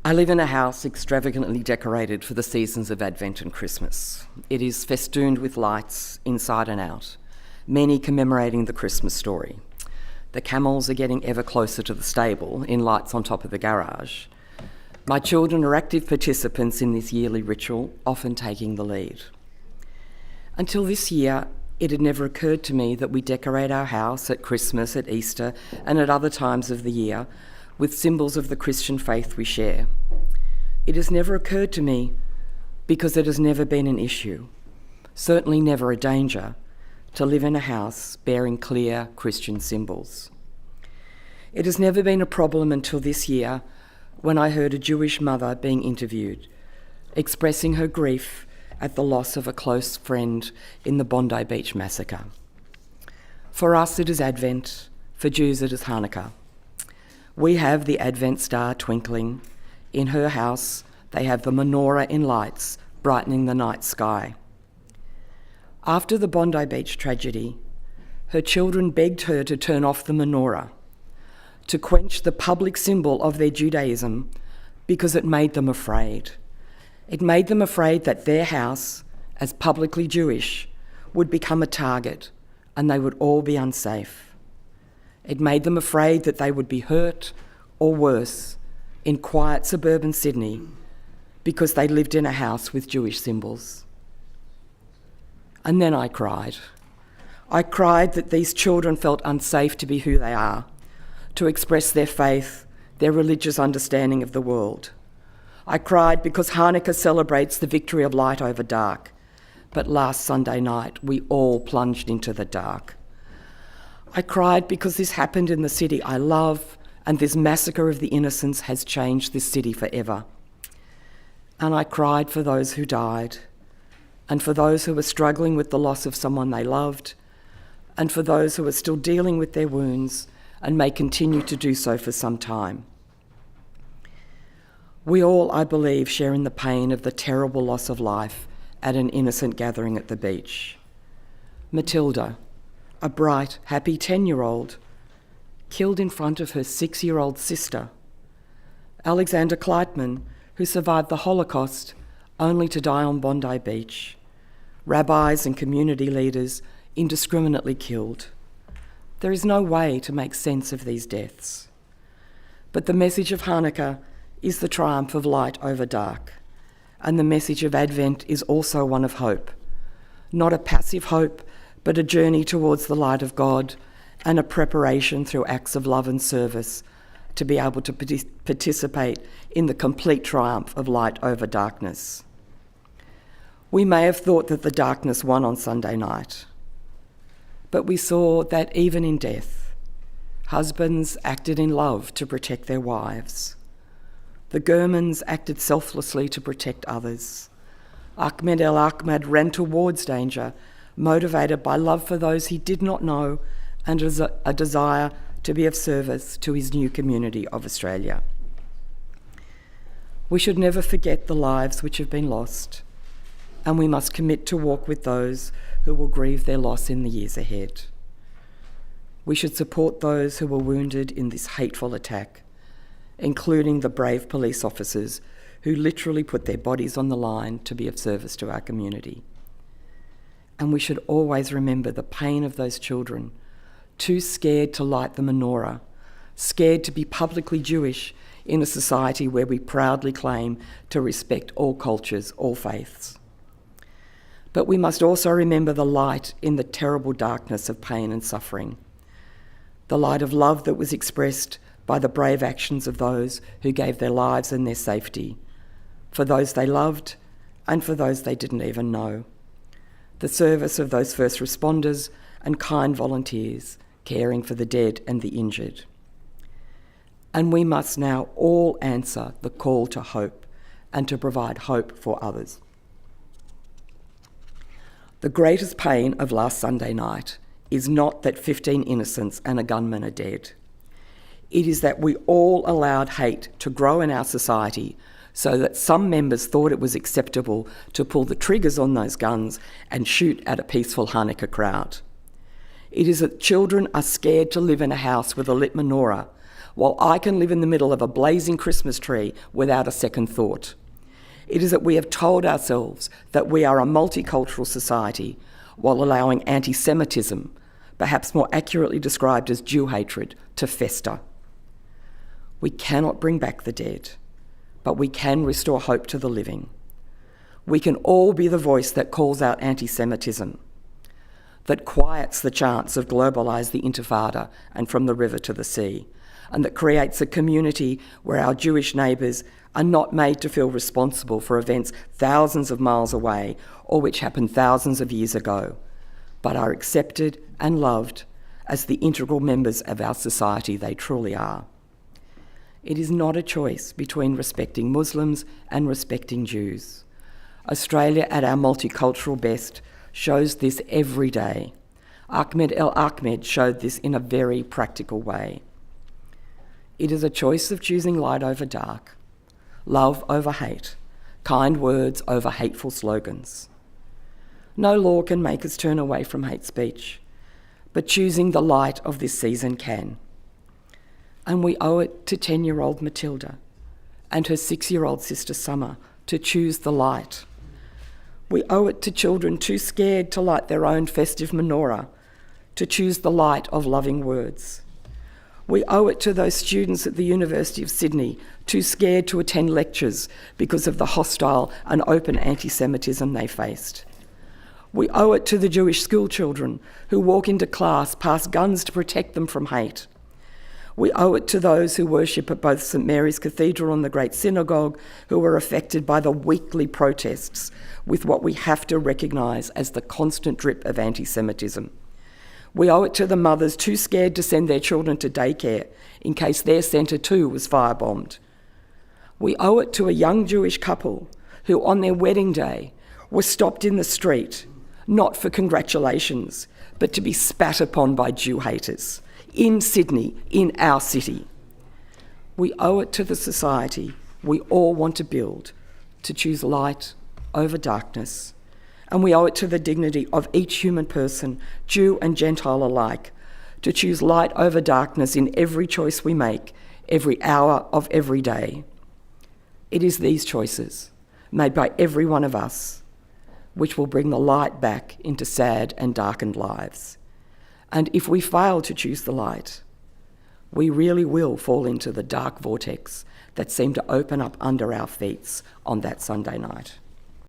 I live in a house extravagantly decorated for the seasons of Advent and Christmas. It is festooned with lights inside and out, many commemorating the Christmas story. The camels are getting ever closer to the stable in lights on top of the garage. My children are active participants in this yearly ritual, often taking the lead. Until this year, it had never occurred to me that we decorate our house at Christmas, at Easter, and at other times of the year with symbols of the Christian faith we share. It has never occurred to me because it has never been an issue, certainly never a danger, to live in a house bearing clear Christian symbols. It has never been a problem until this year when I heard a Jewish mother being interviewed, expressing her grief at the loss of a close friend in the Bondi Beach massacre. For us it is Advent, for Jews it is Hanukkah. We have the Advent star twinkling. In her house, they have the menorah in lights brightening the night sky. After the Bondi Beach tragedy, her children begged her to turn off the menorah, to quench the public symbol of their Judaism, because it made them afraid. It made them afraid that their house, as publicly Jewish, would become a target and they would all be unsafe. It made them afraid that they would be hurt, or worse, in quiet suburban Sydney because they lived in a house with Jewish symbols. And then I cried. I cried that these children felt unsafe to be who they are, to express their faith, their religious understanding of the world. I cried because Hanukkah celebrates the victory of light over dark, but last Sunday night we all plunged into the dark. I cried because this happened in the city I love, and this massacre of the innocents has changed this city forever. And I cried for those who died, and for those who were struggling with the loss of someone they loved, and for those who are still dealing with their wounds and may continue to do so for some time. We all, I believe, share in the pain of the terrible loss of life at an innocent gathering at the beach. Matilda, a bright, happy 10-year-old, killed in front of her 6-year-old sister. Alexander Kleitman, who survived the Holocaust only to die on Bondi Beach. Rabbis and community leaders indiscriminately killed. There is no way to make sense of these deaths. But the message of Hanukkah is the triumph of light over dark, and the message of Advent is also one of hope. Not a passive hope, but a journey towards the light of God and a preparation through acts of love and service to be able to participate in the complete triumph of light over darkness. We may have thought that the darkness won on Sunday night, but we saw that even in death, husbands acted in love to protect their wives. The Germans acted selflessly to protect others. Ahmed el-Ahmed ran towards danger, motivated by love for those he did not know and a desire to be of service to his new community of Australia. We should never forget the lives which have been lost, and we must commit to walk with those who will grieve their loss in the years ahead. We should support those who were wounded in this hateful attack, including the brave police officers who literally put their bodies on the line to be of service to our community. And we should always remember the pain of those children, too scared to light the menorah, scared to be publicly Jewish in a society where we proudly claim to respect all cultures, all faiths. But we must also remember the light in the terrible darkness of pain and suffering, the light of love that was expressed by the brave actions of those who gave their lives and their safety, for those they loved and for those they didn't even know. The service of those first responders and kind volunteers caring for the dead and the injured. And we must now all answer the call to hope and to provide hope for others. The greatest pain of last Sunday night is not that 15 innocents and a gunman are dead. It is that we all allowed hate to grow in our society so that some members thought it was acceptable to pull the triggers on those guns and shoot at a peaceful Hanukkah crowd. It is that children are scared to live in a house with a lit menorah while I can live in the middle of a blazing Christmas tree without a second thought. It is that we have told ourselves that we are a multicultural society while allowing anti-Semitism, perhaps more accurately described as Jew hatred, to fester. We cannot bring back the dead, but we can restore hope to the living. We can all be the voice that calls out anti-Semitism, that quiets the chants of globalise the Intifada and from the river to the sea, and that creates a community where our Jewish neighbours are not made to feel responsible for events thousands of miles away or which happened thousands of years ago, but are accepted and loved as the integral members of our society they truly are. It is not a choice between respecting Muslims and respecting Jews. Australia at our multicultural best shows this every day. Ahmed El-Ahmed showed this in a very practical way. It is a choice of choosing light over dark, love over hate, kind words over hateful slogans. No law can make us turn away from hate speech, but choosing the light of this season can. And we owe it to 10-year-old Matilda and her 6-year-old sister Summer to choose the light. We owe it to children too scared to light their own festive menorah to choose the light of loving words. We owe it to those students at the University of Sydney too scared to attend lectures because of the hostile and open anti-Semitism they faced. We owe it to the Jewish school children who walk into class past guns to protect them from hate. We owe it to those who worship at both St Mary's Cathedral and the Great Synagogue who were affected by the weekly protests with what we have to recognise as the constant drip of anti-Semitism. We owe it to the mothers too scared to send their children to daycare in case their centre too was firebombed. We owe it to a young Jewish couple who on their wedding day were stopped in the street, not for congratulations, but to be spat upon by Jew haters. In Sydney, in our city. We owe it to the society we all want to build to choose light over darkness, and we owe it to the dignity of each human person, Jew and Gentile alike, to choose light over darkness in every choice we make, every hour of every day. It is these choices, made by every one of us, which will bring the light back into sad and darkened lives. And if we fail to choose the light, we really will fall into the dark vortex that seemed to open up under our feet on that Sunday night.